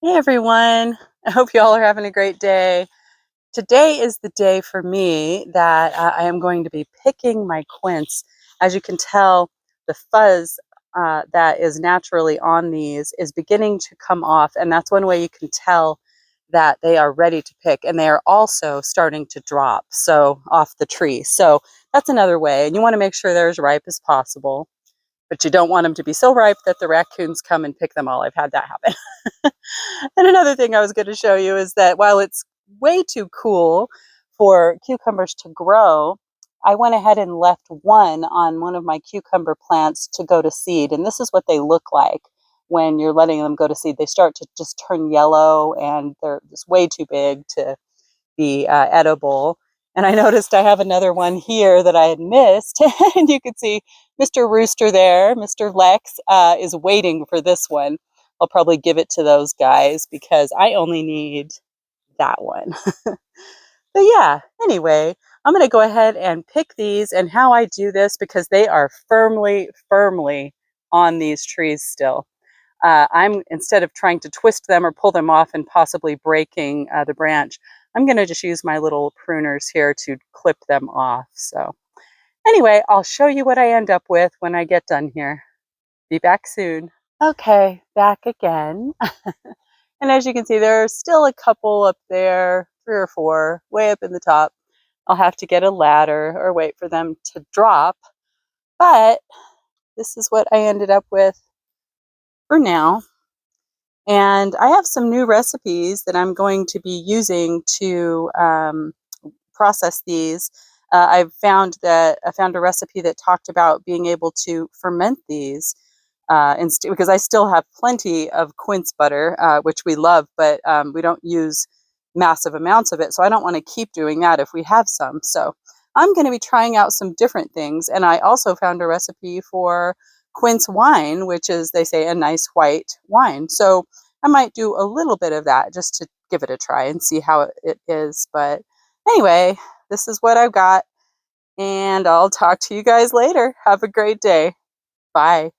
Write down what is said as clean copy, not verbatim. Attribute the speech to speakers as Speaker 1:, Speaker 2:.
Speaker 1: Hey everyone, I hope you all are having a great day. Today is the day for me that I am going to be picking my quince. As you can tell, the fuzz that is naturally on these is beginning to come off, and that's one way you can tell that they are ready to pick, and they are also starting to drop off the tree. So that's another way, and you want to make sure they're as ripe as possible, but you don't want them to be so ripe that the raccoons come and pick them all. I've had that happen. And another thing I was going to show you is that while it's way too cool for cucumbers to grow, I went ahead and left one on one of my cucumber plants to go to seed. And this is what they look like when you're letting them go to seed. They start to just turn yellow and they're just way too big to be edible. And I noticed I have another one here that I had missed. And you can see Mr. Rooster there, Mr. Lex, is waiting for this one. I'll probably give it to those guys because I only need that one. But yeah, anyway, I'm going to go ahead and pick these, and how I do this, because they are firmly on these trees still. I'm instead of trying to twist them or pull them off and possibly breaking the branch, I'm going to just use my little pruners here to clip them off. So anyway, I'll show you what I end up with when I get done here. Be back soon. Okay, back again. And as you can see, there are still a couple up there, 3 or 4, way up in the top. I'll have to get a ladder or wait for them to drop. But this is what I ended up with for now. And I have some new recipes that I'm going to be using to process these. I found a recipe that talked about being able to ferment these because I still have plenty of quince butter, which we love, but we don't use massive amounts of it. So I don't want to keep doing that if we have some. So I'm going to be trying out some different things. And I also found a recipe for quince wine, which is, they say, a nice white wine. So I might do a little bit of that just to give it a try and see how it is. But anyway, this is what I've got. And I'll talk to you guys later. Have a great day. Bye.